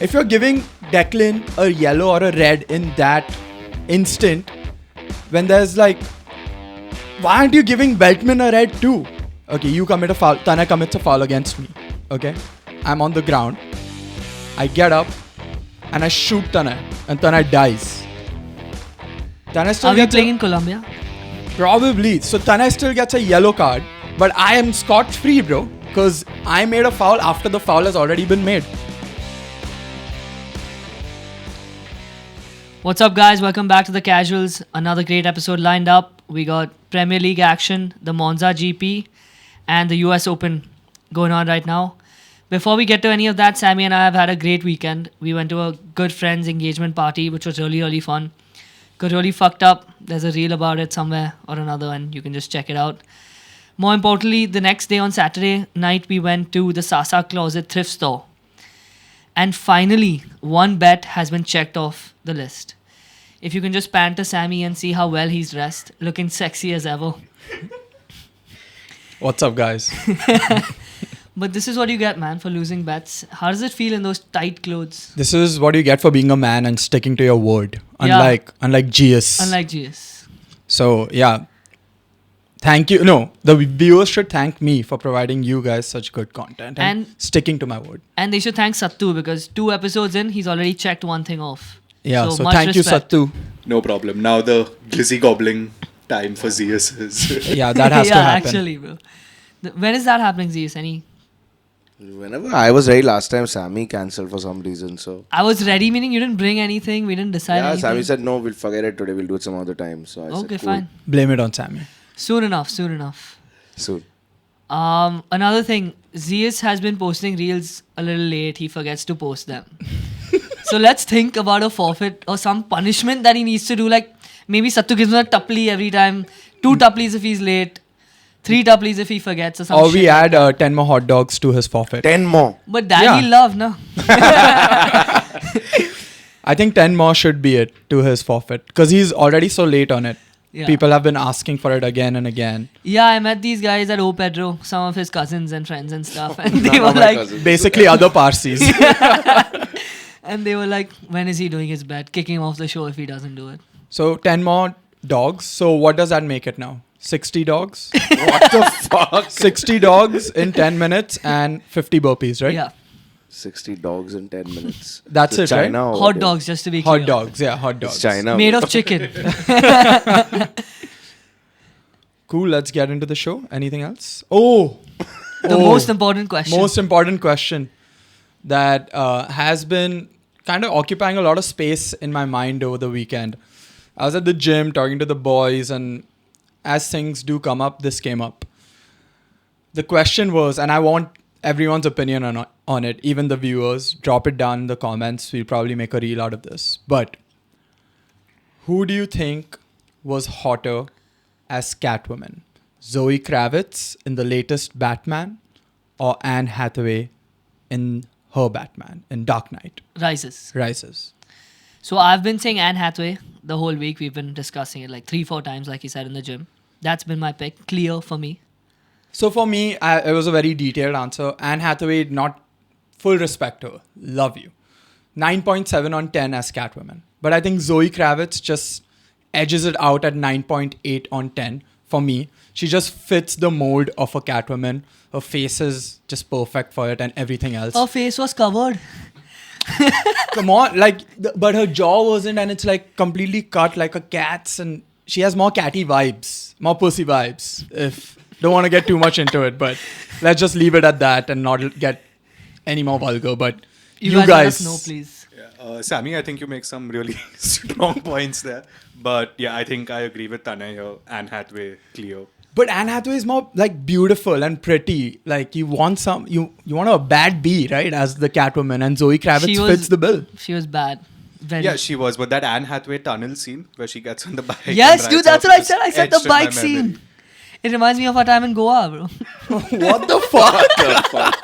if you're giving Declan a yellow or a red in that instant, when there's like, why aren't you giving Beltman a red too? Okay, you commit a foul. Tana commits a foul against me. Okay, I'm on the ground. I get up and I shoot Tana, and Tana dies. Tana still Are we playing in Colombia? Probably. So Tana still gets a yellow card, but I am scot-free, bro, because I made a foul after the foul has already been made. What's up, guys? Welcome back to the Casuals. Another great episode lined up. We got Premier League action, the Monza GP, and the US Open going on right now. Before we get to any of that, Sammy and I have had a great weekend. We went to a good friend's engagement party, which was really, really fun. Got really fucked up. There's a reel about it somewhere or another, and you can just check it out. More importantly, the next day on Saturday night, we went to the Sasa Closet thrift store. And finally, one bet has been checked off the list. If you can just pan to Sammy and see how well he's dressed, looking sexy as ever. What's up, guys? But this is what you get, man, for losing bets. How does it feel in those tight clothes? This is what you get for being a man and sticking to your word. Unlike GS. Unlike GS. So, yeah. Thank you. No, the viewers should thank me for providing you guys such good content and sticking to my word. And they should thank Sattu because 2 episodes in, he's already checked one thing off. Yeah, so much thank respect. you, Sattu. No problem. Now the glizzy gobbling time for Zeus is... Yeah, that has to happen. Actually, bro. When is that happening, Zeus? Whenever I was ready last time, Sammy cancelled for some reason. So I was ready, meaning you didn't bring anything. We didn't decide anything. Sammy said, no, we'll forget it today. We'll do it some other time. So I said, Okay, cool. fine. Blame it on Sammy. Soon enough. Soon. Another thing, Zeus has been posting reels a little late. He forgets to post them. So let's think about a forfeit or some punishment that he needs to do. Like maybe Sattu gives him a tupply every time. 2 tupplies if he's late. 3 tupplies if he forgets or something. Or we add 10 more hot dogs to his forfeit. 10 more. But that he'll love, no? I think 10 more should be it to his forfeit. Because he's already so late on it. Yeah. People have been asking for it again and again. Yeah, I met these guys at O Pedro, some of his cousins and friends and stuff. And they were like... Basically other Parsis. And they were like, when is he doing his bet? Kicking him off the show if he doesn't do it. So 10 more dogs. So what does that make it now? 60 dogs? What the fuck? 60 dogs in 10 minutes and 50 burpees, right? Yeah. 60 dogs in 10 minutes. That's it, right? China or Hot what? dogs, just to be clear. Hot dogs, yeah, hot dogs. It's China. Made of chicken. Cool, let's get into the show. Anything else? The Most important question. Most important question that has been kind of occupying a lot of space in my mind over the weekend. I was at the gym talking to the boys, and as things do come up, this came up. The question was, and I want everyone's opinion on it, even the viewers, drop it down in the comments. We'll probably make a reel out of this. But who do you think was hotter as Catwoman? Zoe Kravitz in the latest Batman or Anne Hathaway in her Batman in Dark Knight Rises. So I've been saying Anne Hathaway the whole week. We've been discussing it like 3-4 times, like you said, in the gym. That's been my pick. Clear for me. So for me, it was a very detailed answer. Anne Hathaway, not full respect to her. Love you. 9.7 on 10 as Catwoman. But I think Zoe Kravitz just edges it out at 9.8 on 10 for me. She just fits the mold of a Catwoman. Her face is just perfect for it and everything else. Her face was covered. Come on, but her jaw wasn't, and it's like completely cut like a cat's, and she has more catty vibes, more pussy vibes. Don't want to get too much into it, but let's just leave it at that and not get any more vulgar. But you guys let us know, please. Yeah, Sammy, I think you make some really strong points there. But yeah, I think I agree with Tanay here. Anne Hathaway, Cleo. But Anne Hathaway is more like beautiful and pretty. Like you want a bad bee, right? As the Catwoman, and Zoe Kravitz fits the bill. She was bad. Very. Yeah, she was. But that Anne Hathaway tunnel scene where she gets on the bike. Yes, and dude, rides that's off what I is said. I said the etched in my bike memory. scene. It reminds me of our time in Goa, bro. What the fuck?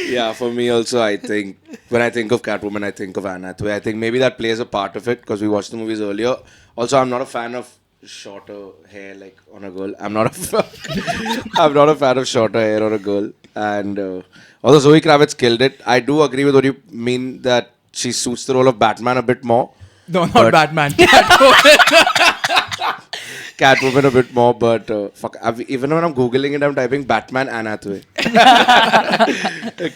Yeah, for me also, I think when I think of Catwoman, I think of Anne Hathaway. I think maybe that plays a part of it because we watched the movies earlier. Also, I'm not a fan of shorter hair like on a girl. I'm not a fan of shorter hair on a girl. And although Zoe Kravitz killed it, I do agree with what you mean that she suits the role of Batman a bit more. No, not But- Batman. Catwoman a bit more, but fuck. Even when I'm googling it, I'm typing Batman Anne Hathaway.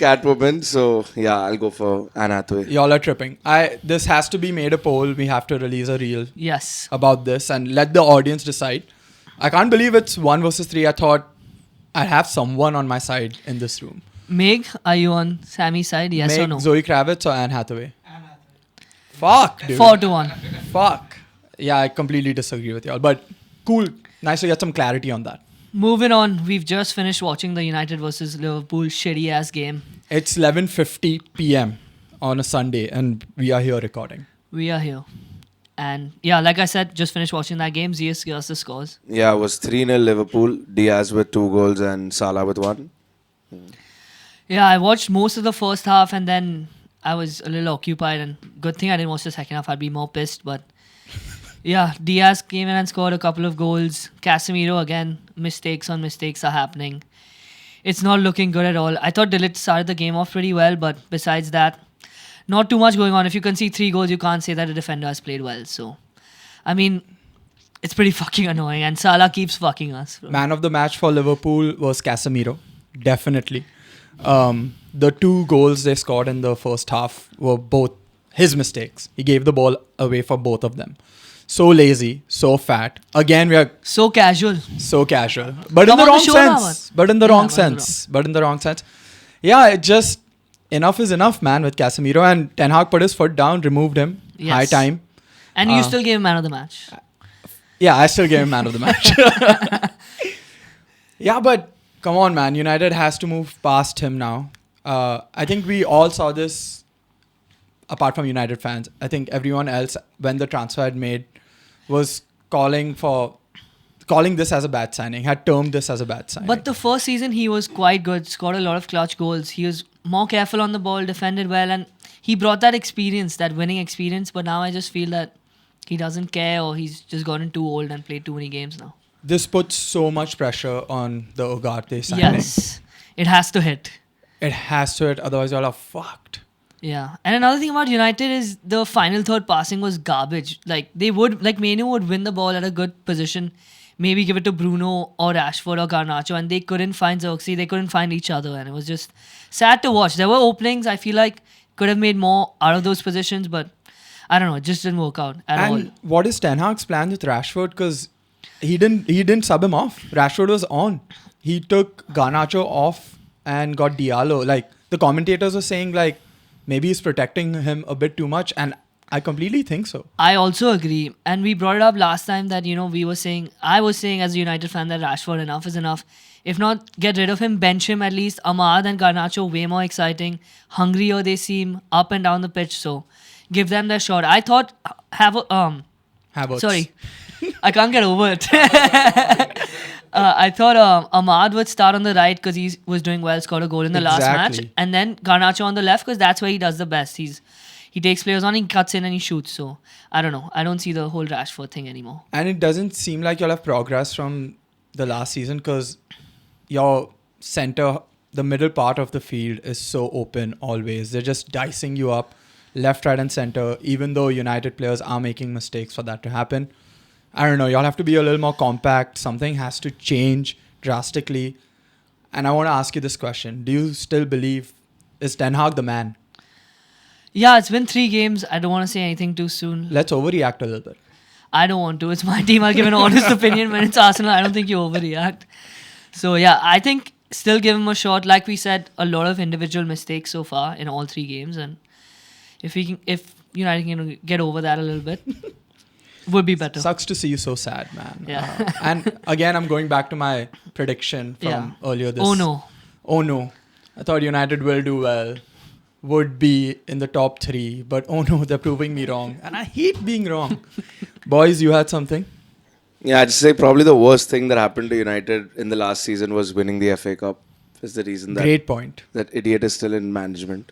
Catwoman. So yeah, I'll go for Anne Hathaway. Y'all are tripping. This has to be made a poll. We have to release a reel Yes. about this and let the audience decide. I can't believe it's 1 versus 3. I thought I'd have someone on my side in this room. Meg, are you on Sammy's side? Yes or Make no? Zoe Kravitz or Anne Hathaway? Fuck, dude. 4-1. Fuck. Yeah, I completely disagree with y'all. But cool. Nice to get some clarity on that. Moving on, we've just finished watching the United versus Liverpool shitty ass game. It's 11:50 p.m. on a Sunday and we are here recording. We are here. And yeah, like I said, just finished watching that game. Zias, give us the scores. Yeah, it was 3-0 Liverpool. Diaz with 2 goals and Salah with 1. Yeah, I watched most of the first half and then I was a little occupied. And good thing I didn't watch the second half. I'd be more pissed. But yeah, Diaz came in and scored a couple of goals. Casemiro, again, mistakes on mistakes are happening. It's not looking good at all. I thought Dillit started the game off pretty well, but besides that, not too much going on. If you concede 3 goals, you can't say that a defender has played well. So, I mean, it's pretty fucking annoying. And Salah keeps fucking us. Man of the match for Liverpool was Casemiro. Definitely. The 2 goals they scored in the first half were both his mistakes. He gave the ball away for both of them. So lazy, so fat. Again, we are So casual. so casual. But Come in the on the wrong show now, sense. But in the Yeah, wrong but in the sense. But in the wrong sense. Yeah, it just enough is enough, man, with Casemiro. And Ten Hag put his foot down, removed him. Yes. High time. And you still gave him man of the match. Yeah, I still gave him man of the match. Yeah, but come on, man. United has to move past him now. I think we all saw this, apart from United fans. I think everyone else, when the transfer had made, was calling this as a bad signing, had termed this as a bad signing. But the first season, he was quite good, scored a lot of clutch goals. He was more careful on the ball, defended well, and he brought that experience, that winning experience. But now I just feel that he doesn't care, or he's just gotten too old and played too many games now. This puts so much pressure on the Ugarte signing. Yes, it has to hit. It has to hit, otherwise y'all are fucked. Yeah, and another thing about United is the final third passing was garbage. Like Manu would win the ball at a good position, maybe give it to Bruno or Rashford or Garnacho, and they couldn't find Xerxes, they couldn't find each other, and it was just sad to watch. There were openings, I feel like could have made more out of those positions, but I don't know, it just didn't work out at all. And what is Ten Hag's plan with Rashford? Because he didn't sub him off. Rashford was on. He took Garnacho off and got Diallo. Like the commentators were saying, like maybe he's protecting him a bit too much, and I completely think so. I also agree, and we brought it up last time that I was saying as a United fan that Rashford, enough is enough. If not, get rid of him, bench him at least. Ahmad and Garnacho way more exciting, hungrier they seem up and down the pitch. So give them their shot. I thought Havertz. sorry, I can't get over it. I thought Ahmad would start on the right because he was doing well, scored a goal in the last match, Exactly. and then Garnacho on the left because that's where he does the best. He takes players on, he cuts in and he shoots. So I don't know. I don't see the whole Rashford thing anymore. And it doesn't seem like you'll have progress from the last season because your center, the middle part of the field is so open always. They're just dicing you up left, right, and center, even though United players are making mistakes for that to happen. I don't know. Y'all have to be a little more compact. Something has to change drastically. And I want to ask you this question. Do you still believe, is Ten Hag the man? Yeah, it's been 3 games. I don't want to say anything too soon. Let's overreact a little bit. I don't want to. It's my team. I'll give an honest opinion. When it's Arsenal, I don't think you overreact. So yeah, I think still give him a shot. Like we said, a lot of individual mistakes so far in all 3 games, and if United can get over that a little bit, would be better. Sucks to see you so sad, man. Yeah. And again, I'm going back to my prediction from earlier this. Oh no. Oh no. I thought United will do well. Would be in the top 3. But oh no, they're proving me wrong. And I hate being wrong. Boys, you had something? Yeah, I'd say probably the worst thing that happened to United in the last season was winning the FA Cup. Is the reason that Great point. that idiot is still in management.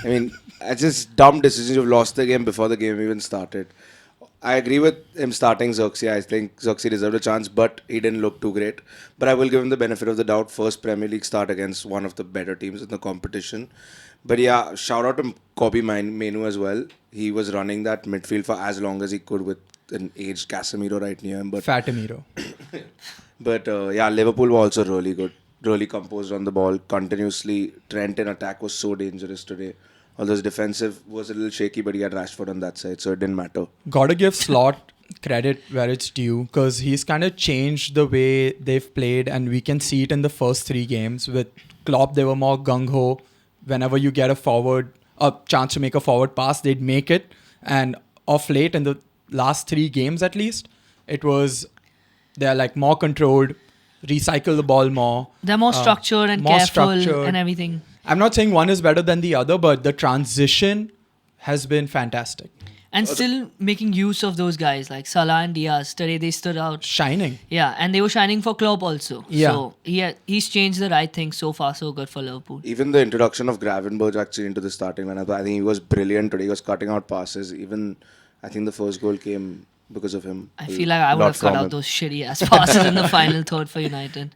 I mean, it's just dumb decisions. You've lost the game before the game even started. I agree with him starting Xerxes. I think Xerxes deserved a chance, but he didn't look too great. But I will give him the benefit of the doubt. First Premier League start against one of the better teams in the competition. But yeah, shout out to Kobe Mainu as well. He was running that midfield for as long as he could with an aged Casemiro right near him. But Fatimiro. yeah, Liverpool were also really good. Really composed on the ball continuously. Trent in attack was so dangerous today. Although his defensive was a little shaky, but he had Rashford on that side, so it didn't matter. Gotta give Slot credit where it's due because he's kind of changed the way they've played, and we can see it in the first 3 games. With Klopp, they were more gung-ho. Whenever you get a chance to make a forward pass, they'd make it. And of late, in the last 3 games at least, they're like more controlled, recycle the ball more. They're more structured and more careful structured. and everything. I'm not saying one is better than the other, but the transition has been fantastic. And still making use of those guys like Salah and Diaz. Today they stood out. Shining. Yeah, and they were shining for Klopp also. Yeah. So he's changed the right thing. So far, so good for Liverpool. Even the introduction of Gravenberch actually into the starting lineup, I think he was brilliant today. He was cutting out passes. Even I think the first goal came because of him. I feel like I would Lot have cut from out him. those shitty ass passes in the final third for United.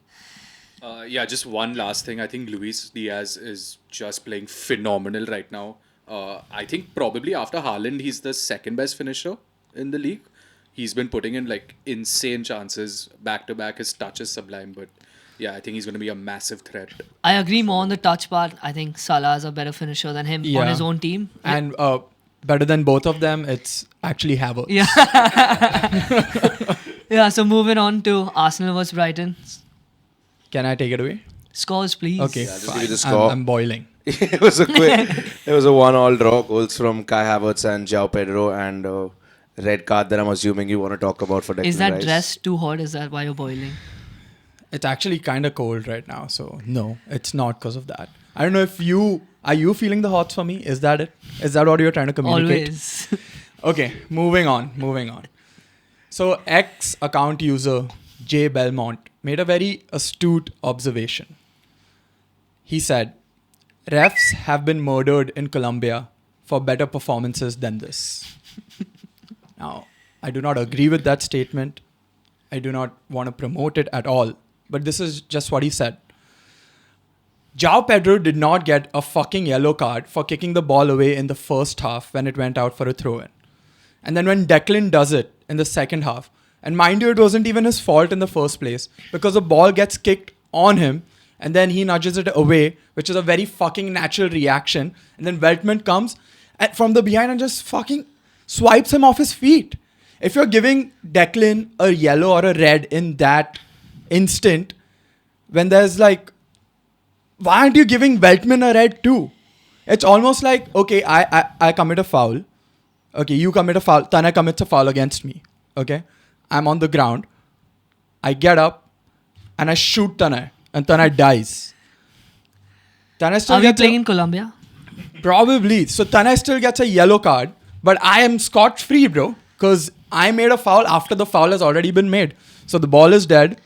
Yeah, just one last thing. I think Luis Diaz is just playing phenomenal right now. I think probably after Haaland, he's the second best finisher in the league. He's been putting in like insane chances back to back. His touch is sublime, but yeah, I think he's going to be a massive threat. I agree more on the touch part. I think Salah is a better finisher than him on Yeah. his own team. And better than both of them, it's actually Havertz. Yeah. Yeah, so moving on to Arsenal vs Brighton. Can I take it away? Scores, please. Okay, just fine. give you the score. I'm boiling. It was a 1-1 draw. Goals from Kai Havertz and João Pedro, and red card that I'm assuming you want to talk about for Declan Is that Rice. dress too hot? Is that why you're boiling? It's actually kind of cold right now, so no, it's not because of that. I don't know if are you feeling the hots for me? Is that it? Is that what you're trying to communicate? Always. Okay, moving on. So X account user J Belmont made a very astute observation. He said, refs have been murdered in Colombia for better performances than this. Now, I do not agree with that statement. I do not want to promote it at all. But this is just what he said. João Pedro did not get a fucking yellow card for kicking the ball away in the first half when it went out for a throw-in. And then when Declan does it in the second half, and mind you, it wasn't even his fault in the first place because the ball gets kicked on him and then he nudges it away, which is a very fucking natural reaction. And then Veltman comes from the behind and just fucking swipes him off his feet. If you're giving Declan a yellow or a red in that instant, when there's like, why aren't you giving Veltman a red too? It's almost like, okay, I commit a foul. Okay, you commit a foul. Tana commits a foul against me. Okay, I'm on the ground. I get up and I shoot Tana, and Tana dies. Tana still Are we gets playing in Colombia? probably. So Tana still gets a yellow card, but I am scot-free, bro, because I made a foul after the foul has already been made. So the ball is dead.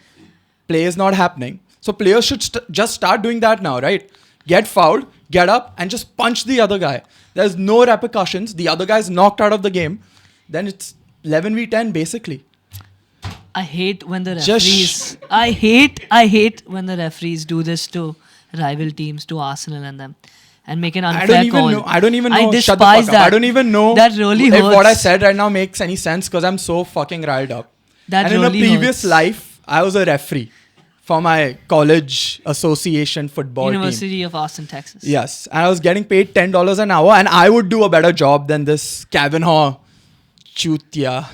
Play is not happening. So players should just start doing that now, right? Get fouled, get up, and just punch the other guy. There's no repercussions. The other guy's knocked out of the game. Then it's 11v10 basically. I hate when the Just referees. I hate when the referees do this to rival teams, to Arsenal and them, and make an unfair I don't even call. know. I don't even know. I Shut the despise fuck that. up. I don't even know That really if hurts. what I said right now makes any sense because I'm so fucking riled up. That and in really a previous hurts. life, I was a referee for my college association football team. University of Austin, Texas. Yes, and I was getting paid $10 an hour, and I would do a better job than this Kavanaugh chutia.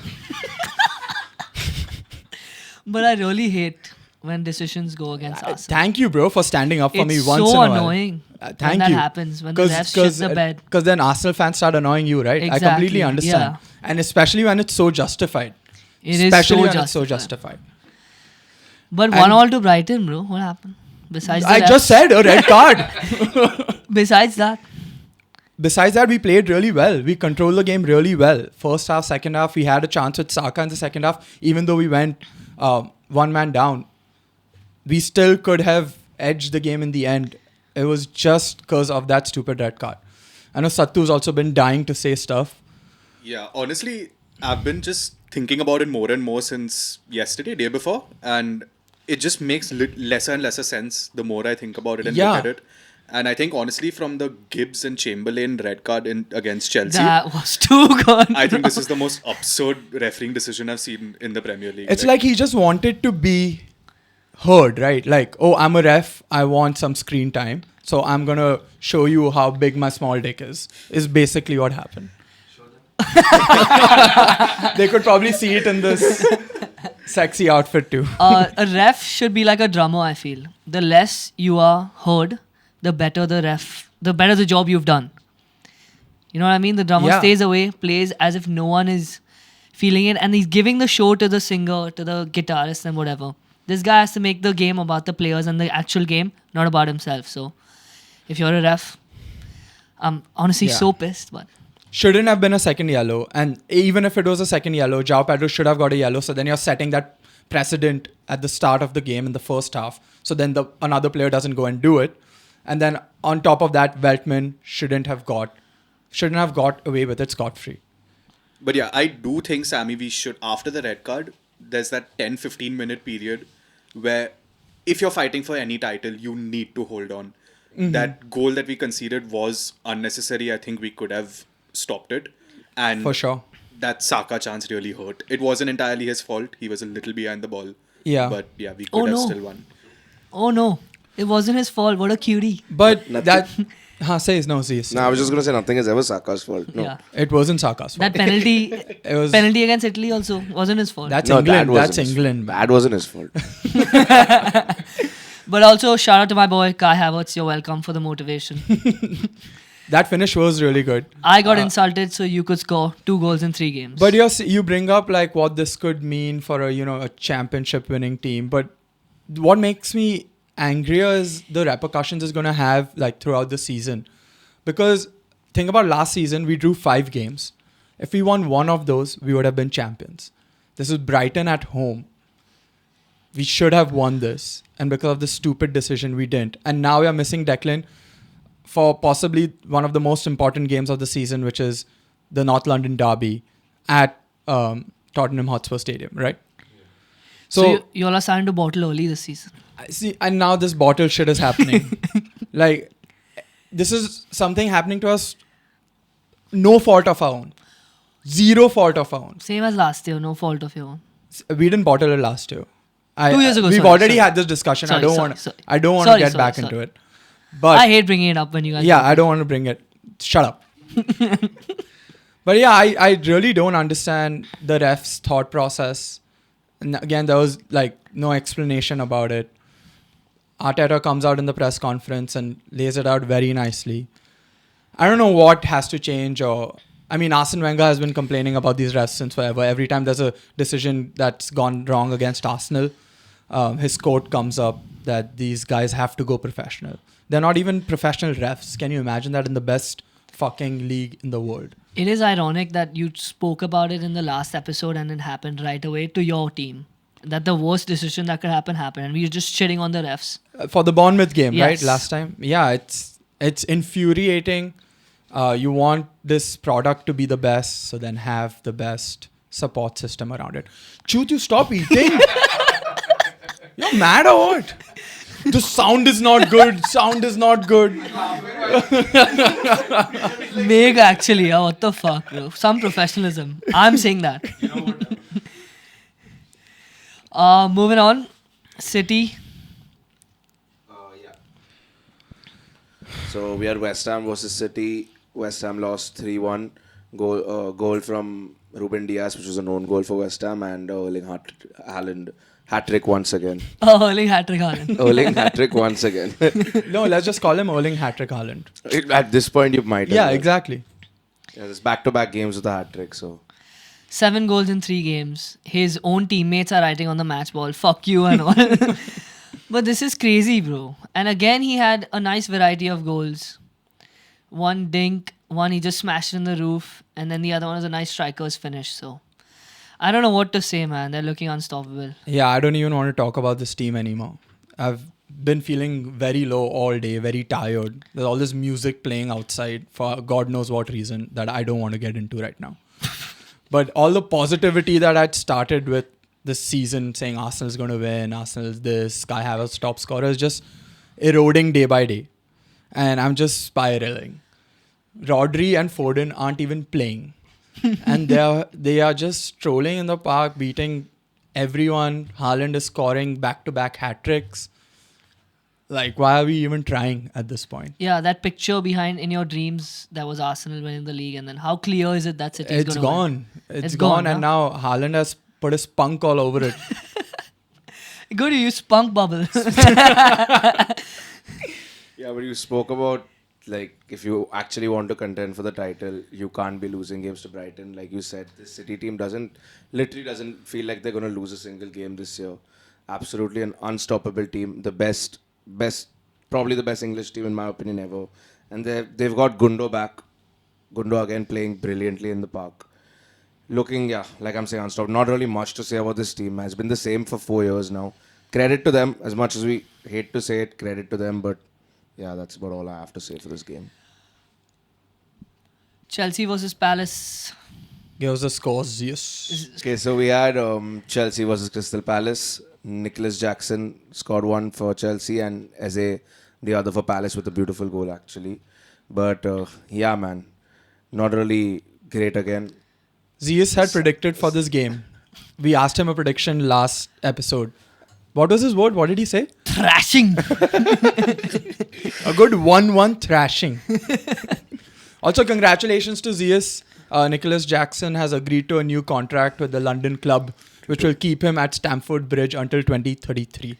But I really hate when decisions go against Arsenal. Thank you, bro, for standing up for me It's once so in a while. annoying Thank when that you. happens, when the refs shit the bed. Because then Arsenal fans start annoying you, right? I Exactly, completely understand. yeah. And especially when it's so justified. It is Especially so when it's so justified. justified. But And- 1-1 to Brighton, bro. What happened? Besides the I just said a red card. Besides that, Besides that, we played really well. We controlled the game really well. First half, second half, we had a chance with Saka in the second half. Even though we went one man down, we still could have edged the game in the end. It was just because of that stupid red card. I know Sattu's also been dying to say stuff. Yeah, honestly, I've been just thinking about it more and more since yesterday, day before, and it just makes lesser and lesser sense the more I think about it and Yeah. look at it. And I think honestly, from the Gibbs and Chamberlain red card against Chelsea, That was too good. I think this is the most absurd refereeing decision I've seen in the Premier League. It's like he just wanted to be heard, right? Like, oh, I'm a ref. I want some screen time. So I'm going to show you how big my small dick is basically what happened. They could probably see it in this sexy outfit too. A ref should be like a drummer, I feel. The less you are heard, the better the job you've done. You know what I mean? The drummer Yeah. stays away, plays as if no one is feeling it, and he's giving the show to the singer, to the guitarist, and whatever. This guy has to make the game about the players and the actual game, not about himself. So, if you're a ref, I'm honestly Yeah. so pissed. But Shouldn't have been a second yellow. And even if it was a second yellow, João Pedro should have got a yellow. So then you're setting that precedent at the start of the game in the first half. So then another player doesn't go and do it. And then on top of that, Veltman shouldn't have got away with it scot-free. But yeah, I do think, Sammy, we should, after the red card, there's that 10-15 minute period where if you're fighting for any title, you need to hold on. That goal that we conceded was unnecessary. I think we could have stopped it. And For sure. that Saka chance really hurt. It wasn't entirely his fault. He was a little behind the ball. Yeah. But yeah, we could have still won. oh no, it wasn't his fault. What a cutie. But Nothing. says no, says. No, I was just going to say nothing is ever Saka's fault. No. Yeah. It wasn't Saka's fault. That penalty It was penalty against Italy also wasn't his fault. that's No, England. that wasn't That's his- England. man. That wasn't his fault. But also shout out to my boy Kai Havertz. You're welcome for the motivation. That finish was really good. I got insulted, so you could score 2 goals in 3 games. But you bring up like what this could mean for a championship winning team. But what makes me angrier is the repercussions it's going to have like throughout the season. Because think about last season, we drew 5 games. If we won one of those, we would have been champions. This is Brighton at home. We should have won this. And because of the stupid decision, we didn't. And now we are missing Declan for possibly one of the most important games of the season, which is the North London derby at Tottenham Hotspur Stadium, right? so you all are starting to bottle early this season. I see, and now this bottle shit is happening. Like, this is something happening to us, no fault of our own. Zero fault of our own. Same as last year, no fault of your own. We didn't bottle it last year. 2 years ago, We've sorry, already sorry. had this discussion. I Sorry, don't sorry, want. sorry. I don't want to Sorry, get sorry, back sorry. into it. But I hate bringing it up when you guys. yeah, I don't want to bring it. Shut up. But yeah, I really don't understand the ref's thought process. And again, there was like no explanation about it. Arteta comes out in the press conference and lays it out very nicely. I don't know what has to change, Arsene Wenger has been complaining about these refs since forever. Every time there's a decision that's gone wrong against Arsenal, his quote comes up that these guys have to go professional. They're not even professional refs. Can you imagine that in the best fucking league in the world? It is ironic that you spoke about it in the last episode and it happened right away to your team. That the worst decision that could happen happened, and we were just shitting on the refs. For the Bournemouth game, Yes. right? Last time. Yeah, it's infuriating. You want this product to be the best, so then have the best support system around it. Chut, you stop eating. You're mad or what? The sound is not good. Sound is not good. Meg, actually, what the fuck, bro? Some professionalism. I'm saying that. Moving on. City. So we had West Ham versus City. West Ham lost 3-1. Goal from Ruben Diaz, which was a known goal for West Ham, and Erling Haaland hat-trick once again. Erling hat-trick Haaland. Erling hat-trick once again. No, let's just call him Erling Hat-trick Haaland. At this point, you might. as Yeah, well. exactly. Yeah, there's back-to-back games with a hat-trick, so. 7 goals in 3 games. His own teammates are writing on the match ball, fuck you and all. But this is crazy, bro. And again, he had a nice variety of goals. One dink, one he just smashed in the roof, and then the other one was a nice striker's finish. So I don't know what to say, man. They're looking unstoppable. Yeah, I don't even want to talk about this team anymore. I've been feeling very low all day, very tired. There's all this music playing outside for God knows what reason that I don't want to get into right now. But all the positivity that I'd started with this season, saying Arsenal's going to win, Arsenal's this, Kai Havertz top scorer, is just eroding day by day. And I'm just spiraling. Rodri and Foden aren't even playing. And they are just strolling in the park, beating everyone. Haaland is scoring back-to-back hat-tricks. Like, why are we even trying at this point? Yeah, that picture behind in your dreams that was Arsenal winning the league, and then how clear is it that City is It's going to gone. win? It's gone. And now Haaland has put his spunk all over it. Good, you use spunk bubble. Yeah, but you spoke about, like, if you actually want to contend for the title, you can't be losing games to Brighton. Like you said, this City team literally doesn't feel like they're going to lose a single game this year. Absolutely an unstoppable team. The best, probably the best English team in my opinion ever. And they've got Gundo back. Gundo again playing brilliantly in the park. Looking, like I'm saying, unstoppable. Not really much to say about this team. Has been the same for 4 years now. Credit to them, as much as we hate to say it, credit to them, but yeah, that's about all I have to say for this game. Chelsea versus Palace. Give us the scores, yes. Okay, so we had Chelsea versus Crystal Palace. Nicholas Jackson scored one for Chelsea and Eze the other for Palace with a beautiful goal actually. But yeah, man, not really great again. Ziyech had predicted for this game. We asked him a prediction last episode. What was his word? What did he say? Thrashing. A good 1-1 thrashing. Also, congratulations to Ziyech. Nicholas Jackson has agreed to a new contract with the London club, which will keep him at Stamford Bridge until 2033.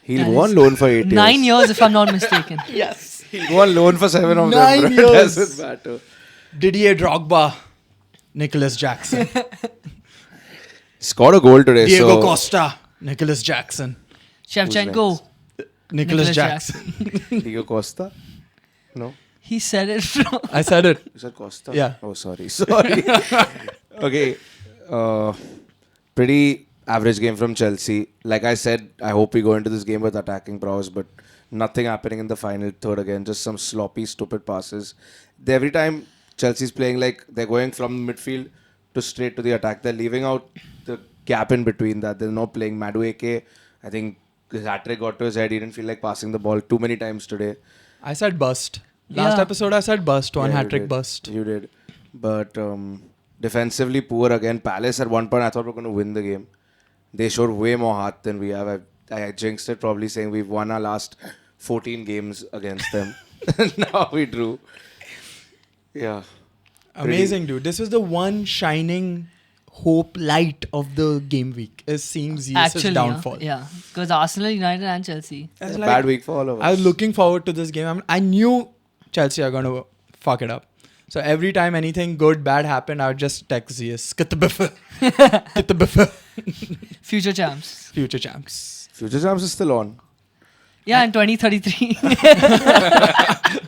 He'll That go on is loan for 8 years. 9 years, if I'm not mistaken. Yes. He'll go on loan for 7 of 9 them. years. Doesn't matter. Didier Drogba, Nicholas Jackson. Scored a goal today. Diego so Costa, Nicholas Jackson. Shevchenko. Nicholas Nicholas Jackson. Diego Costa? No? He said it wrong. I said it. You said Costa? Yeah. Oh, sorry. Okay. Pretty average game from Chelsea. Like I said, I hope we go into this game with attacking prowess, but nothing happening in the final third again. Just some sloppy, stupid passes. Every time Chelsea's playing, like they're going from midfield to straight to the attack. They're leaving out the gap in between that. They're not playing Madueke. I think his hat-trick got to his head. He didn't feel like passing the ball too many times today. I said bust. Last Yeah. episode I said bust. One Yeah, you hat-trick did. bust. You did. But defensively poor again. Palace at one point I thought we were going to win the game. They showed way more heart than we have. I jinxed it probably saying we've won our last 14 games against them. Now we drew. Yeah. Amazing, dude. This was the one shining hope light of the game week. Is seeing Ziyech's Actually, downfall. yeah. Because Arsenal, United, and Chelsea. I was It's a like- bad week for all of us. I was looking forward to this game. I knew Chelsea are going to fuck it up. So every time anything good, bad happened, I would just text Ziyech. Get the buffer. Get the buffer. Future champs. Future champs. Future Jams is still on. Yeah, in 2033.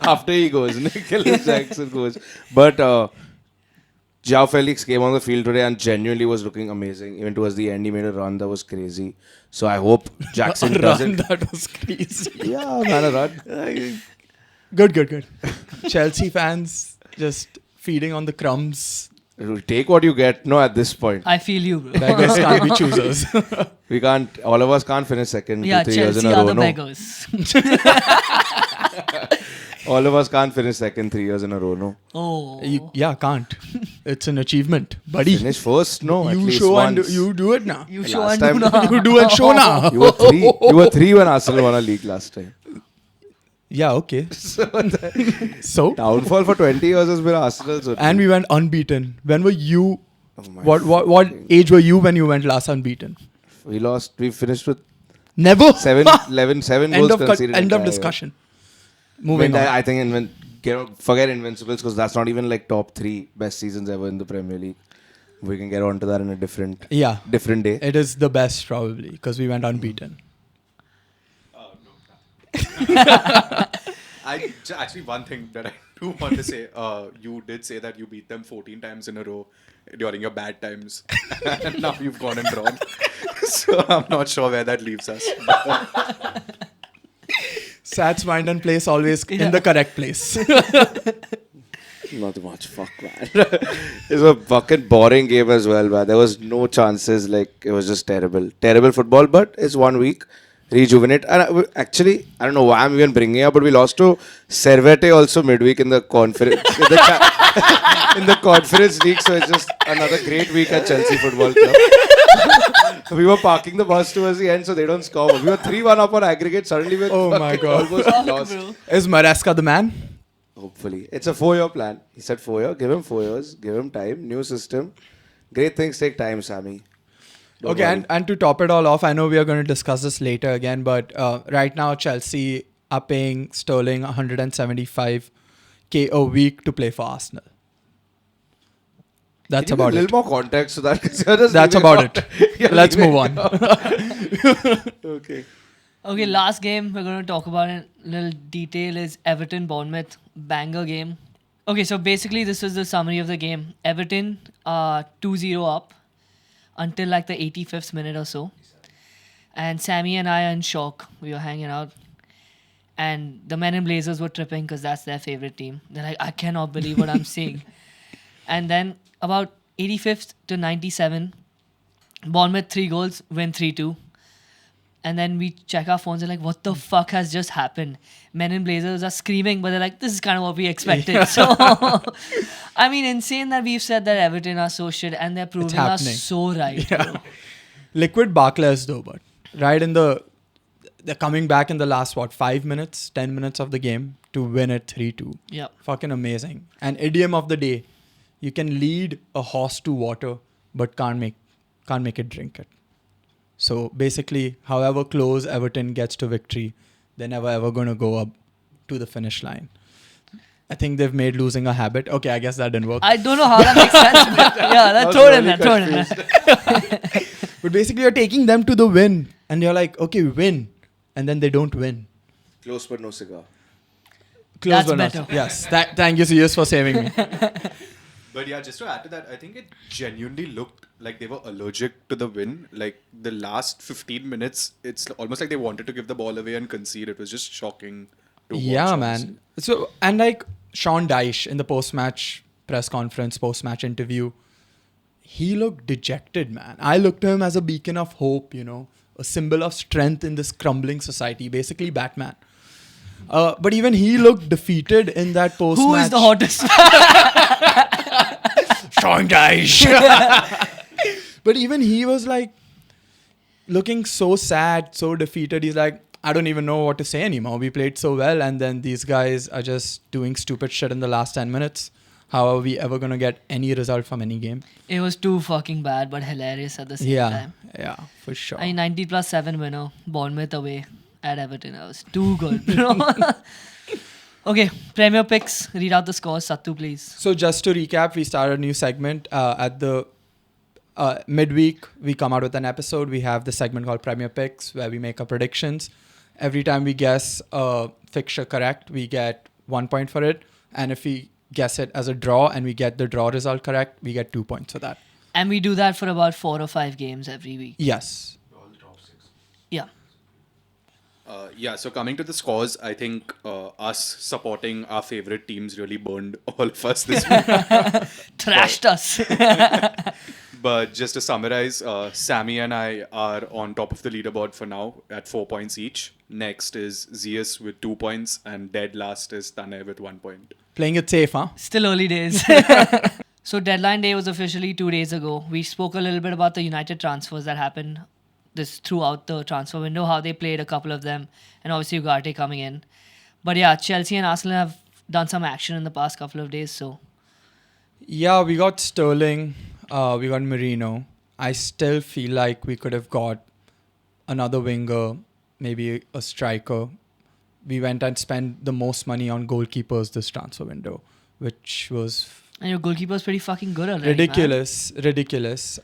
After he goes, Nicholas Jackson goes. But João Felix came on the field today and genuinely was looking amazing. Even towards the end, he made a run that was crazy. So I hope Jackson A doesn't. run that was crazy. Yeah, man, a run. Good. Chelsea fans just feeding on the crumbs. Take what you get. No, at this point. I feel you, bro. Beggars can't be choosers. We can't, all of us can't finish second Yeah, 2-3 years in Chelsea a are row. the No. beggars. All of us can't finish second 3 years in a row. No. Oh. Can't. It's an achievement, buddy. Finish first? No, at You least show once. and you do it now. You Last show and time- do now. You do and show now. You were three when Arsenal won a league last time. Yeah, okay. So, Downfall for 20 years has been Arsenal's. and we went unbeaten. When were you? Oh my What fucking- age were you when you went last unbeaten? We finished with Never. 7 goals conceded. End of entire. discussion. Moving on. I think forget Invincibles because that's not even like top 3 best seasons ever in the Premier League. We can get on to that in a different Yeah, day. it is the best probably because we went unbeaten. Actually, one thing that I do want to say, you did say that you beat them 14 times in a row during your bad times, and now you've gone and drawn. So I'm not sure where that leaves us. Sats mind and place always in the correct place. Not much. Fuck, man. It was a fucking boring game as well, man. There was no chances. Like, it was just terrible. Terrible football, but it's 1 week. Rejuvenate. And actually, I don't know why I'm even bringing it up, but we lost to Servette also midweek in the conference. In the conference league, so it's just another great week at Chelsea Football Club. We were parking the bus towards the end so they don't score. We were 3-1 up on aggregate. Suddenly we're Oh my God. almost lost. Bro. Is Maresca the man? Hopefully. It's a 4-year plan. He said 4 year. Give him 4 years. Give him time. New system. Great things take time, Sammy. Don't Okay, worry. and to top it all off, I know we are going to discuss this later again, but right now Chelsea are paying Sterling 175k a week to play for Arsenal. That's Can you about give a it. little more context to that? 'Cause you're just That's leaving about out. it. You're Let's leaving move on. out. Okay. Okay, last game we're going to talk about in little detail is Everton Bournemouth banger game. Okay, so basically this is the summary of the game. Everton 2-0 up until like the 85th minute or so. And Sammy and I are in shock. We were hanging out. And the men in blazers were tripping because that's their favorite team. They're like, I cannot believe what I'm seeing. And then about 85th to 97, Bournemouth 3 goals, win 3-2. And then we check our phones and like, what the fuck has just happened? Men in blazers are screaming, but they're like, this is kind of what we expected. So, I mean, insane that we've said that Everton are so shit and they're proving us happening. so right. Bro. Liquid Barclays though, but right in they're coming back in the last 5 minutes, 10 minutes of the game to win it 3-2. Yep. Fucking amazing. And idiom of the day: you can lead a horse to water, but can't make it drink it. So basically, however close Everton gets to victory, they're never ever going to go up to the finish line. I think they've made losing a habit. Okay, I guess that didn't work. I don't know how that makes sense, but yeah, I was throw it in really there, throw it in there. But basically, you're taking them to the win, and you're like, okay, win, and then they don't win. Close but no cigar. Close That's but not- better. Yes. Thank you, Sirius, for saving me. But yeah, just to add to that, I think it genuinely looked like they were allergic to the win. Like the last 15 minutes, it's almost like they wanted to give the ball away and concede. It was just shocking to watch. Yeah, honestly. man. So, and like Sean Dyche in the post-match press conference, post-match interview, he looked dejected, man. I looked to him as a beacon of hope, a symbol of strength in this crumbling society, basically Batman. But even he looked defeated in that post-match. Who is the hottest? Sean Dyche. But even he was like looking so sad, so defeated. He's like, I don't even know what to say anymore. We played so well, and then these guys are just doing stupid shit in the last 10 minutes. How are we ever going to get any result from any game? It was too fucking bad, but hilarious at the same time. Yeah, for sure. I mean, 90+7 winner, Bournemouth away at Everton. That was too good, bro. Okay, Premier picks. Read out the scores, Sattu, please. So just to recap, we started a new segment at the midweek. We come out with an episode. We have the segment called Premier Picks where we make our predictions. Every time we guess a fixture correct, we get 1 point for it. And if we guess it as a draw and we get the draw result correct, we get 2 points for that. And we do that for about 4 or 5 games every week. Yes. Yeah. Yeah, so coming to the scores, I think us supporting our favorite teams really burned all of us this week. Trashed us. But just to summarize, Sammy and I are on top of the leaderboard for now at 4 points each. Next is Zeus with 2 points, and dead last is Tanay with 1 point. Playing it safe, huh? Still early days. So deadline day was officially 2 days ago. We spoke a little bit about the United transfers that happened throughout the transfer window, how they played a couple of them, and obviously Ugarte coming in. But yeah, Chelsea and Arsenal have done some action in the past couple of days, so Yeah, we got Sterling. We got Merino. I still feel like we could have got another winger, maybe a striker. We went and spent the most money on goalkeepers this transfer window, which was and your goalkeeper's pretty fucking good already. ridiculous.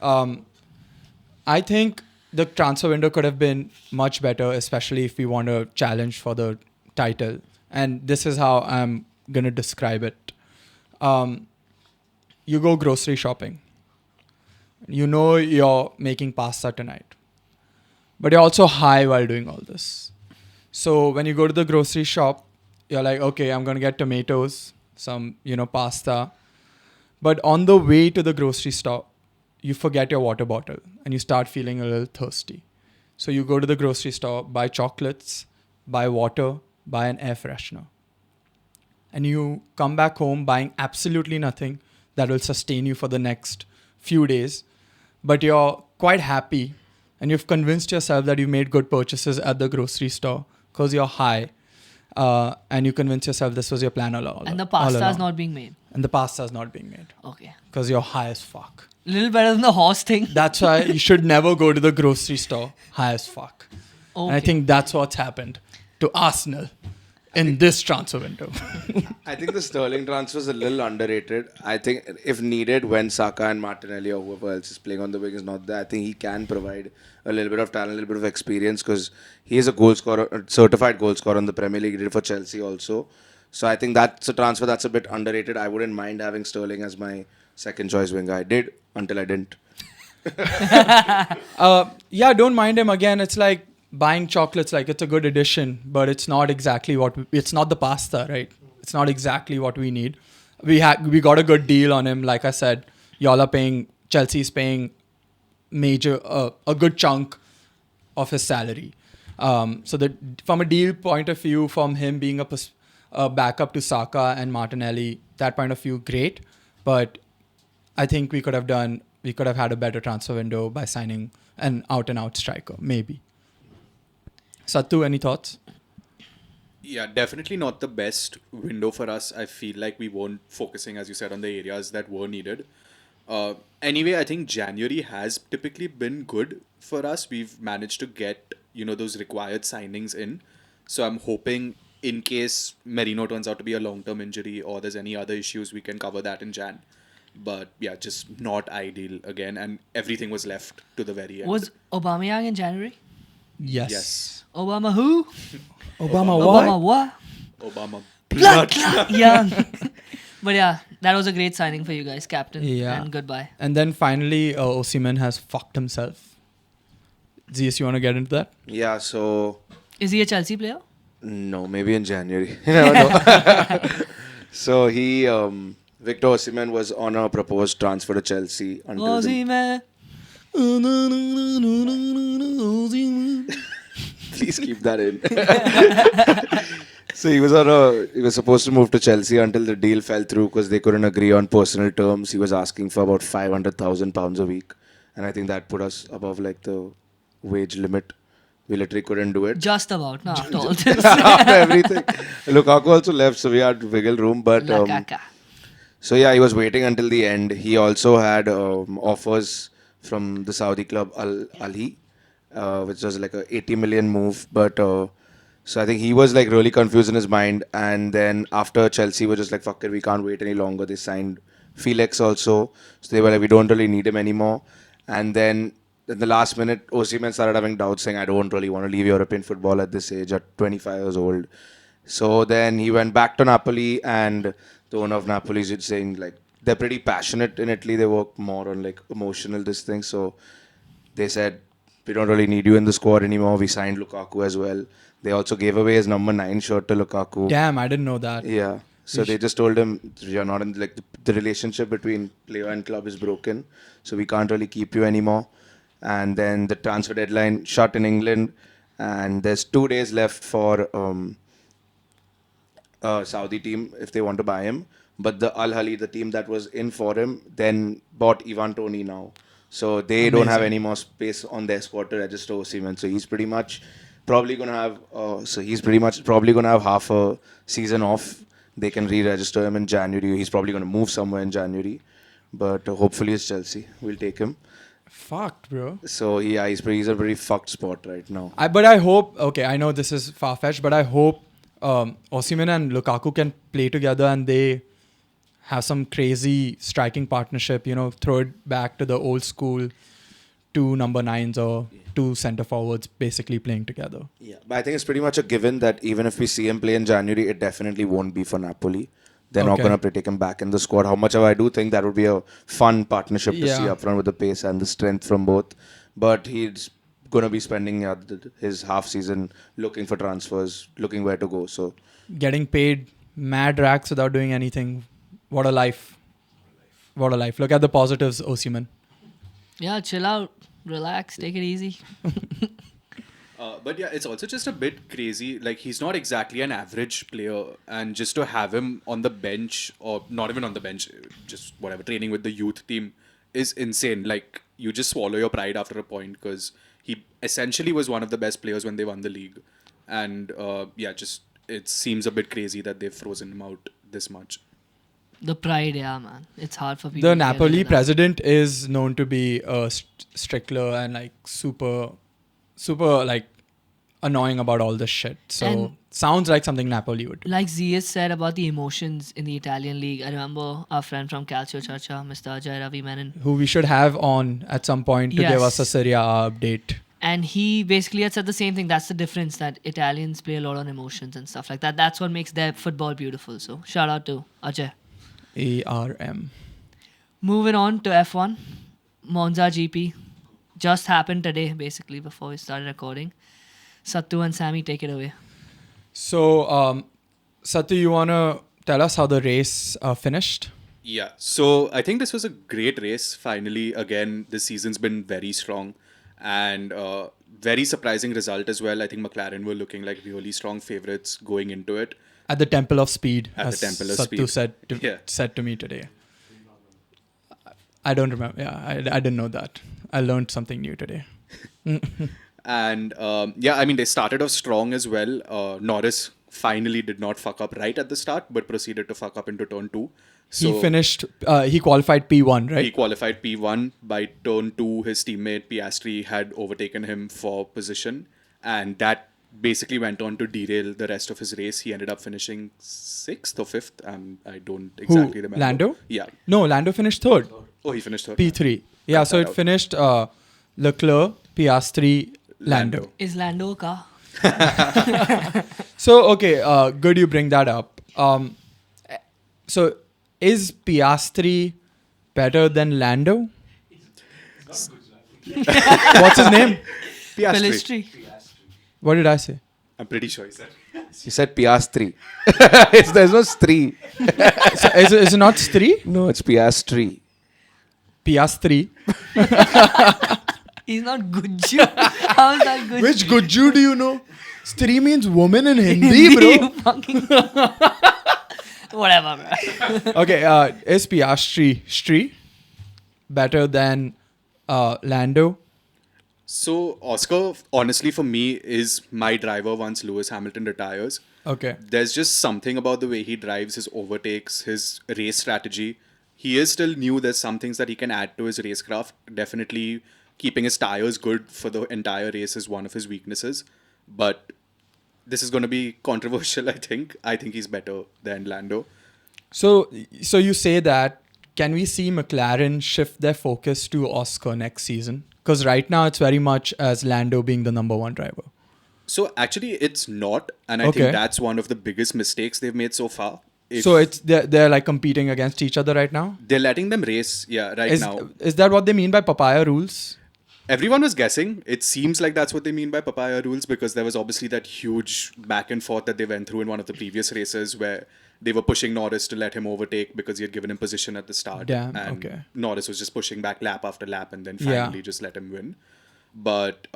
I think the transfer window could have been much better, especially if we want to challenge for the title. And this is how I'm going to describe it. You go grocery shopping. You know you're making pasta tonight. But you're also high while doing all this. So when you go to the grocery shop, you're like, okay, I'm going to get tomatoes, some, pasta. But on the way to the grocery store, you forget your water bottle and you start feeling a little thirsty. So you go to the grocery store, buy chocolates, buy water, buy an air freshener. And you come back home buying absolutely nothing that will sustain you for the next few days. But you're quite happy and you've convinced yourself that you made good purchases at the grocery store because you're high. And you convince yourself this was your plan all And the all pasta is along. not being made. And the pasta is not being made Okay. because you're high as fuck. A little better than the horse thing. That's why you should never go to the grocery store high as fuck. Okay. And I think that's what's happened to Arsenal in this transfer window. I think the Sterling transfer is a little underrated. I think if needed, when Saka and Martinelli or whoever else is playing on the wing is not there, I think he can provide a little bit of talent, a little bit of experience because he is a goal scorer, a certified goal scorer in the Premier League. He did it for Chelsea also. So I think that's a transfer that's a bit underrated. I wouldn't mind having Sterling as my second choice winger. I did until I didn't. Yeah, don't mind him. Again, it's like buying chocolates. Like, it's a good addition, but it's not exactly it's not the pasta, right? It's not exactly what we need. We got a good deal on him. Like I said, y'all are paying, Chelsea's paying a good chunk of his salary. So that from a deal point of view, from him being a backup to Saka and Martinelli, that point of view, great. But I think we could have had a better transfer window by signing an out-and-out striker, maybe. Sattu, any thoughts? Yeah, definitely not the best window for us. I feel like we weren't focusing, as you said, on the areas that were needed. Anyway, I think January has typically been good for us. We've managed to get, those required signings in. So I'm hoping in case Merino turns out to be a long-term injury or there's any other issues, we can cover that in Jan. But yeah, just not ideal again. And everything was left to the very end. Was Aubameyang in January? Yes. Obama who? Obama Obama what? Obama. Young. But yeah, that was a great signing for you guys, Captain. Yeah. And goodbye. And then finally, Osimhen has fucked himself. Zeus, you want to get into that? Yeah, so Is he a Chelsea player? no, maybe in January. You never know. So Victor Osimhen was on a proposed transfer to Chelsea until Osimhen. Please keep that in. So he was supposed to move to Chelsea until the deal fell through because they couldn't agree on personal terms. He was asking for about £500,000 a week, and I think that put us above like the wage limit. We literally couldn't do it. Just about. No, after all this. After everything, Lukaku also left, so we had wiggle room. But La caca. so yeah, he was waiting until the end. He also had offers from the Saudi club Al Ahly, which was like a 80 million move. But so I think he was like really confused in his mind. And then after Chelsea were just like, fuck it, we can't wait any longer. They signed Felix also. So they were like, we don't really need him anymore. And then in the last minute, Osimhen started having doubts, saying, I don't really want to leave European football at this age, at 25 years old. So then he went back to Napoli, and the owner of Napoli is saying, like, they're pretty passionate in Italy. They work more on, like, emotional this thing. So they said, we don't really need you in the squad anymore. We signed Lukaku as well. They also gave away his number 9 shirt to Lukaku. Damn, I didn't know that. Yeah. So they just told him, you're not in, like, the relationship between player and club is broken. So we can't really keep you anymore. And then the transfer deadline shut in England, and there's 2 days left for Saudi team if they want to buy him. But the Al Ahly, the team that was in for him, then bought Ivan Toney now. So they don't have any more space on their squad to register Osimhen. So he's pretty much probably going to have half a season off. They can re-register him in January. He's probably going to move somewhere in January. But hopefully it's Chelsea. We'll take him. Fucked, bro. So yeah, he's a pretty fucked spot right now. But I hope, okay, I know this is far-fetched, but I hope Osimhen and Lukaku can play together and they have some crazy striking partnership, throw it back to the old school 2 number 9s or 2 centre forwards basically playing together. Yeah, but I think it's pretty much a given that even if we see him play in January, it definitely won't be for Napoli. They're not going to take him back in the squad. How much of I do think that would be a fun partnership to see up front with the pace and the strength from both. But he's going to be spending his half season looking for transfers, looking where to go. So getting paid mad racks without doing anything. What a life. What a life. Look at the positives, Osimhen. Yeah, chill out, relax, take it easy. But yeah, it's also just a bit crazy. Like, he's not exactly an average player, and just to have him on the bench, or not even on the bench, just whatever, training with the youth team is insane. Like, you just swallow your pride after a point, because he essentially was one of the best players when they won the league. And yeah, just it seems a bit crazy that they've frozen him out this much. The pride, yeah, man. It's hard for people. The to get rid Napoli of that. president is known to be a strickler and like super like annoying about all this shit. So And- sounds like something Napoli would do. Like Zias said about the emotions in the Italian league, I remember our friend from Calcio Chacha, Mr. Ajay Ravi Menon, Who we should have on at some point to give us a Yes. Serie A update. and he basically had said the same thing. That's the difference, that Italians play a lot on emotions and stuff like that. That's what makes their football beautiful. So shout out to Ajay. ARM. Moving on to F1, Monza GP just happened today, basically before we started recording. Sattu and Sammy, take it away. So, Satu, you want to tell us how the race finished? Yeah, so I think this was a great race. Finally, again, this season's been very strong, and very surprising result as well. I think McLaren were looking like really strong favorites going into it. At the Temple of Speed, At the as Temple of Sattu Speed. said to me today. I don't remember. Yeah, I didn't know that. I learned something new today. And yeah, I mean, they started off strong as well. Norris finally did not fuck up right at the start, but proceeded to fuck up into turn 2. So He finished. He qualified P1, right? he qualified P1. By turn 2, his teammate Piastri had overtaken him for position, and that basically went on to derail the rest of his race. He ended up finishing 6th or 5th. I don't exactly remember. Lando? Yeah. No, Lando finished third. Oh, he finished third. P3. Yeah, so that it out. finished Leclerc, Piastri, Lando. Is Lando a car? So, okay, good you bring that up. So, is Piastri better than Lando? What's his name? Piastri. Pilistri. What did I say? I'm pretty sure he said. He said Piastri. There's no Stri. So, is it not Stri? No, it's Piastri. Piastri. He's not Guju. How is that Guju? Which Guju do you know? Stri means woman in Hindi, bro. You fucking... Whatever, bro. Okay, is Piastri better than Lando? So Oscar, honestly, for me, is my driver once Lewis Hamilton retires. Okay. There's just something about the way he drives, his overtakes, his race strategy. He is still new. There's some things that he can add to his racecraft. Definitely keeping his tires good for the entire race is one of his weaknesses. But this is going to be controversial, I think. I think he's better than Lando. So you say that. Can we see McLaren shift their focus to Oscar next season? Because right now it's very much as Lando being the number one driver. So actually, it's not. And I Okay. think that's one of the biggest mistakes they've made so far. If So they're like competing against each other right now. they're letting them race, yeah, right now. Is that what they mean by Papaya Rules? Everyone was guessing. It seems like that's what they mean by Papaya Rules, because there was obviously that huge back and forth that they went through in one of the previous races where they were pushing Norris to let him overtake because he had given him position at the start. Damn, and okay. Norris was just pushing back lap after lap and then Yeah. finally just let him win. But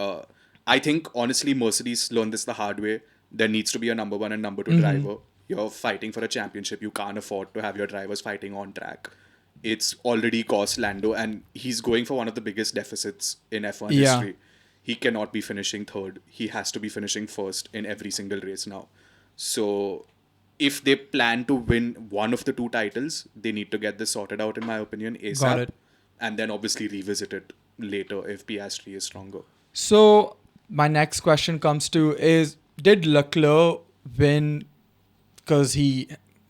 I think, honestly, Mercedes learned this the hard way. There needs to be a number 1 and number 2 Mm-hmm. driver. You're fighting for a championship. You can't afford to have your drivers fighting on track. It's already cost Lando, and he's going for one of the biggest deficits in F1 Yeah. history. He cannot be finishing third. He has to be finishing first in every single race now. So if they plan to win one of the 2 titles, they need to get this sorted out, in my opinion, ASAP. Got it. And then obviously revisit it later if Piastri is stronger. So my next question comes to is, did Leclerc win because he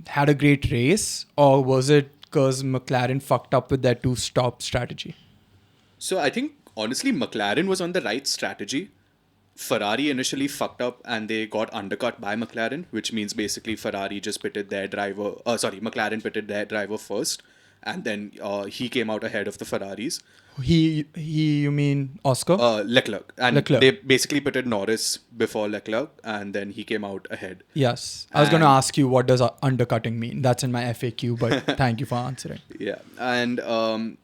had a great race, or was it because McLaren fucked up with their 2-stop strategy? So I think, honestly, McLaren was on the right strategy. Ferrari initially fucked up and they got undercut by McLaren, which means basically Ferrari just pitted their driver. McLaren pitted their driver first, and then he came out ahead of the Ferraris. You mean Oscar? Leclerc. And Leclerc. they basically pitted Norris before Leclerc, and then he came out ahead. Yes. I was going to And- ask you, what does undercutting mean? That's in my FAQ, but thank you for answering. Yeah. And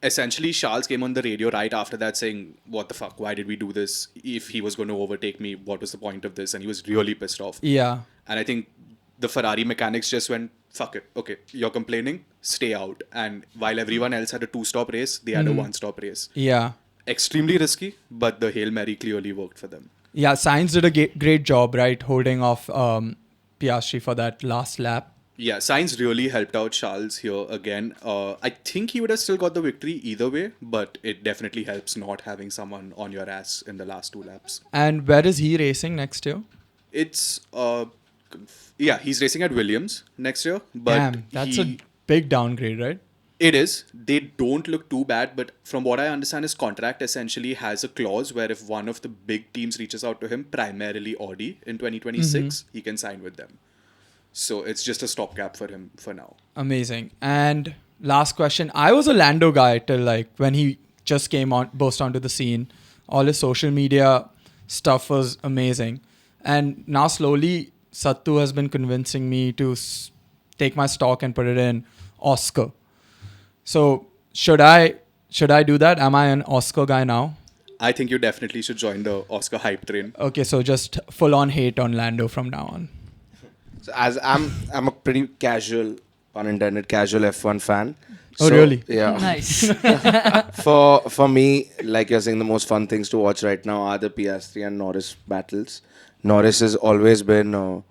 essentially, Charles came on the radio right after that saying, what the fuck, why did we do this? If he was going to overtake me, what was the point of this? And he was really pissed off. Yeah. And I think the Ferrari mechanics just went, fuck it. Okay, you're complaining, stay out. And while everyone else had a 2-stop race, they had a 1-stop race. Yeah. Extremely risky, but the Hail Mary clearly worked for them. Yeah, Sainz did a great job, right? Holding off Piastri for that last lap. Yeah, Sainz really helped out Charles here again. I think he would have still got the victory either way, but it definitely helps not having someone on your ass in the last 2 laps. And where is he racing next year? It's he's racing at Williams next year, but Damn, that's a big downgrade, right? It is. They don't look too bad, but from what I understand, his contract essentially has a clause where if one of the big teams reaches out to him, primarily Audi, in 2026, he can sign with them. So it's just a stopgap for him for now. Amazing. And last question. I was a Lando guy till like when he just burst onto the scene. All his social media stuff was amazing. And now slowly Sattu has been convincing me to take my stock and put it in Oscar. So should I do that? Am I an Oscar guy now? I think you definitely should join the Oscar hype train. Okay, so just full on hate on Lando from now on. So as I'm a pretty casual, pun intended, casual F1 fan. Oh, So, really? Yeah. Nice. For me, like you're saying, the most fun things to watch right now are the Piastri and Norris battles. Norris has always been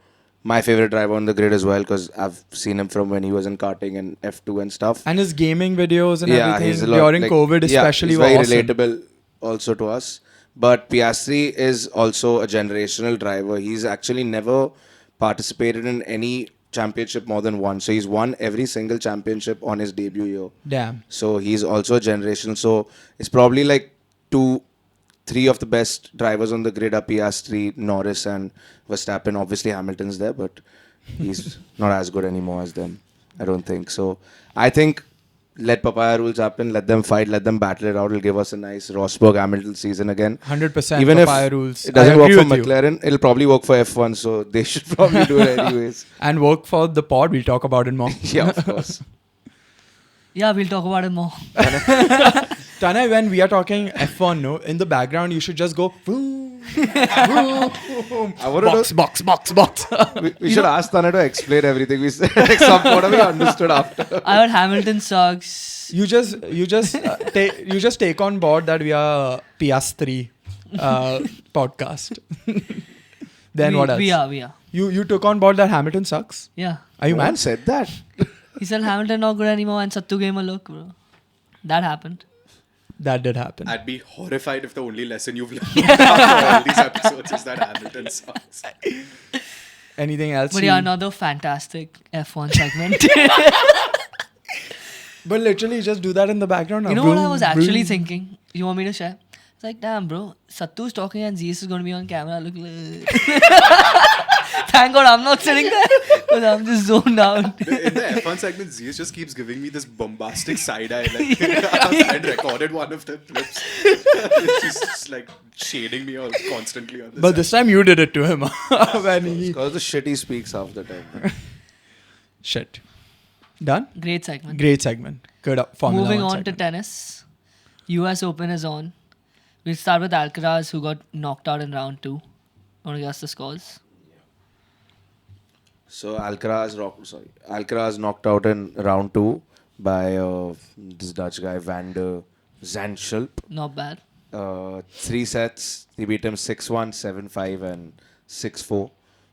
my favorite driver on the grid as well because I've seen him from when he was in karting and F2 and stuff. And his gaming videos and he's everything a lot, during like, COVID especially he's were very awesome. relatable also to us. But Piastri is also a generational driver. He's actually never participated in any championship more than one. So he's won every single championship on his debut year. Damn. So he's also a generational. So it's probably like 3 of the best drivers on the grid are Piastri, Norris and Verstappen. Obviously Hamilton's there, but he's not as good anymore as them. I don't think. So I think let Papaya Rules happen, let them fight, let them battle it out. It'll give us a nice Rosberg Hamilton season again. 100% Even Papaya if Rules. it doesn't I work agree for with you. McLaren, it'll probably work for F1, so they should probably do it anyways. And work for the pod. We'll talk about it more. Yeah, of course. Yeah, we'll talk about it more. Tanay, when we are talking F1, no, in the background you should just go boom, boom, I wanted to- box. we should ask Tana to explain everything we said. Like whatever we understood after. I heard Hamilton sucks. You just take on board that we are Piastri podcast. Then what else? We are. You took on board that Hamilton sucks. Yeah. Are you No one mad? said that. He said Hamilton not good anymore and Sattu gave him a look, bro. That happened. That did happen. I'd be horrified if the only lesson you've learned after all these episodes is that Hamilton sucks. Anything else? But yeah, another fantastic F1 segment. But literally just do that in the background. You know Boom, what I was actually boom. thinking? You want me to share? It's like, damn, bro. Sattu's talking and Zeus is going to be on camera. Look. Thank God I'm not sitting there because I'm just zoned out. In the F1 segment, Zeus just keeps giving me this bombastic side eye. Like, I recorded one of the clips. She's just like shading me all constantly on this. But this time you did it to him. When he... Because the shit he speaks half the time. Shit. Done? Great segment. Great segment. Good Formula Moving 1 on to segment. tennis. US Open is on. We'll start with Alcaraz, who got knocked out in round 2. Want to guess the scores? So Alcaraz knocked out in round 2 by this Dutch guy Van der Zandschulp. Not bad. 3 sets. He beat him 6-1, 7-5 and 6-4.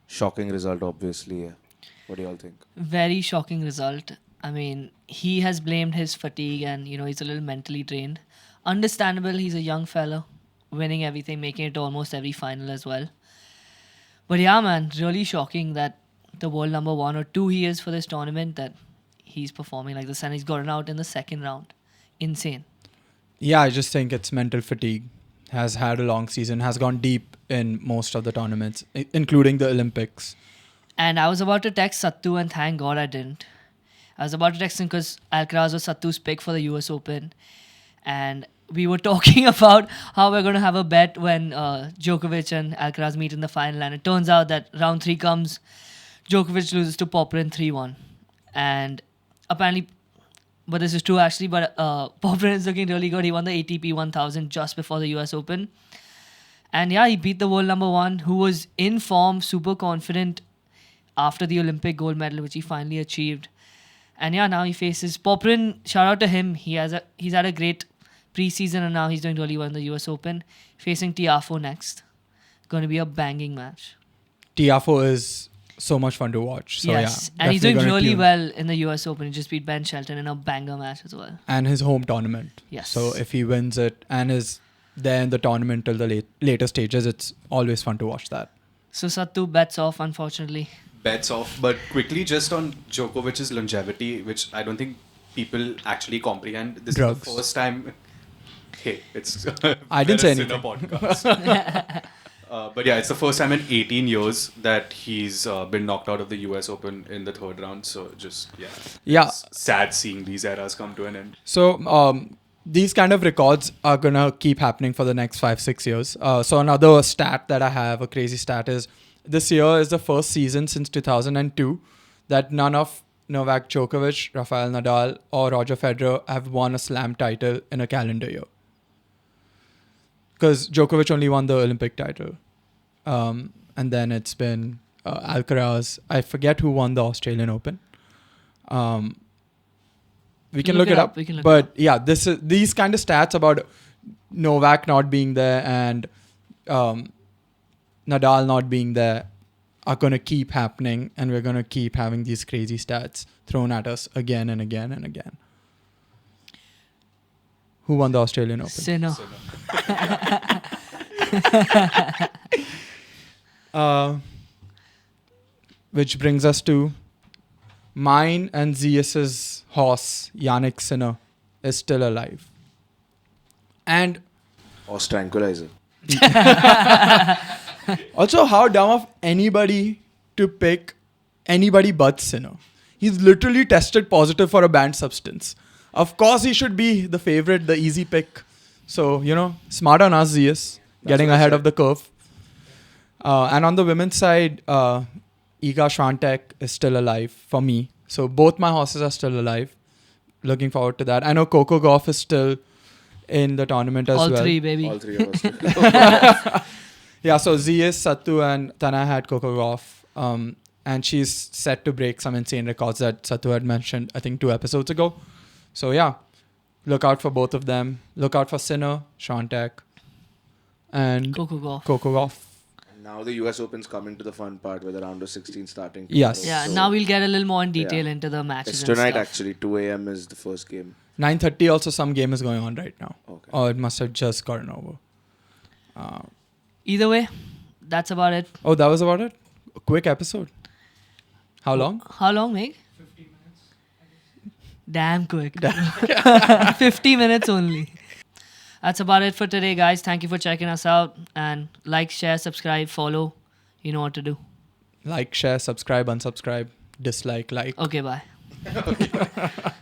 Shocking result, obviously. Yeah. What do you all think? Very shocking result. I mean, he has blamed his fatigue and, he's a little mentally drained. Understandable, he's a young fella, winning everything, making it to almost every final as well. But yeah, man, really shocking that the world number 1 or 2 he is for this tournament, that he's performing like this and he's gotten out in the second round. Insane. Yeah, I just think it's mental fatigue. Has had a long season, has gone deep in most of the tournaments, including the Olympics. And I was about to text Sattu and thank God I didn't. I was about to text him because Alcaraz was Sattu's pick for the US Open. And we were talking about how we're going to have a bet when Djokovic and Alcaraz meet in the final. And it turns out that round 3 comes, Djokovic loses to Popyrin 3-1. And apparently, but this is true actually, but Popyrin is looking really good. He won the ATP 1000 just before the US Open. And yeah, he beat the world number 1, who was in form, super confident after the Olympic gold medal, which he finally achieved. And yeah, now he faces Popyrin. Shout out to him. He's had a great preseason, and now he's doing really well in the US Open. Facing Tiafoe next. Going to be a banging match. Tiafoe is so much fun to watch. So yes, yeah, and he's doing definitely gonna really tune. well in the US Open. He just beat Ben Shelton in a banger match as well. And his home tournament. Yes. So if he wins it and is there in the tournament till the later stages, it's always fun to watch that. So Sattu bets off, unfortunately. Bets off, but quickly just on Djokovic's longevity, which I don't think people actually comprehend. This Drugs. is the first time. Hey, it's I didn't say we're a anything. podcast. But yeah, it's the first time in 18 years that he's been knocked out of the US Open in the 3rd round. So just Yeah. it's sad seeing these eras come to an end. So these kind of records are gonna keep happening for the next 5-6 years. So another stat that I have, a crazy stat, is this year is the first season since 2002 that none of Novak Djokovic, Rafael Nadal, or Roger Federer have won a slam title in a calendar year. Because Djokovic only won the Olympic title. And then it's been Alcaraz. I forget who won the Australian Open. We can look it up. We can look it But up. yeah, these kind of stats about Novak not being there and Nadal not being there are going to keep happening, and we're going to keep having these crazy stats thrown at us again and again and again. Who won the Australian Open? Sinner. Which brings us to mine and Zeus's horse, Yannick Sinner, is still alive. And Horse tranquilizer. also, how dumb of anybody to pick anybody but Sinner. He's literally tested positive for a banned substance. Of course, he should be the favorite, the easy pick. So, smart on us, Zeus, getting what I ahead said. of the curve. And on the women's side, Iga Swiatek is still alive for me. So both my horses are still alive. Looking forward to that. I know Coco Gauff is still in the tournament as All well. 3, baby. All 3 of us. Yeah, so Zeus, Sattu, and Tana had Coco Gauff. And she's set to break some insane records that Sattu had mentioned, I think, 2 episodes ago. So yeah, look out for both of them. Look out for Sinner, Swiatek, and Coco Gauff. Coco Gauff. Now the US Open's coming to the fun part with the round of 16 starting. Yes. tomorrow. Yeah, So now we'll get a little more in detail Yeah. into the matches. It's and tonight stuff. actually. 2 a.m. is the first game. 9:30 also some game is going on right now. Okay. Or it must have just gotten over. Either way, that's about it. Oh, that was about it? A quick episode. How long? How long, Meg? 50 minutes. Damn quick. 50 minutes only. That's about it for today, guys. Thank you for checking us out. And like, share, subscribe, follow. You know what to do. Like, share, subscribe, unsubscribe, dislike, like. Okay, bye.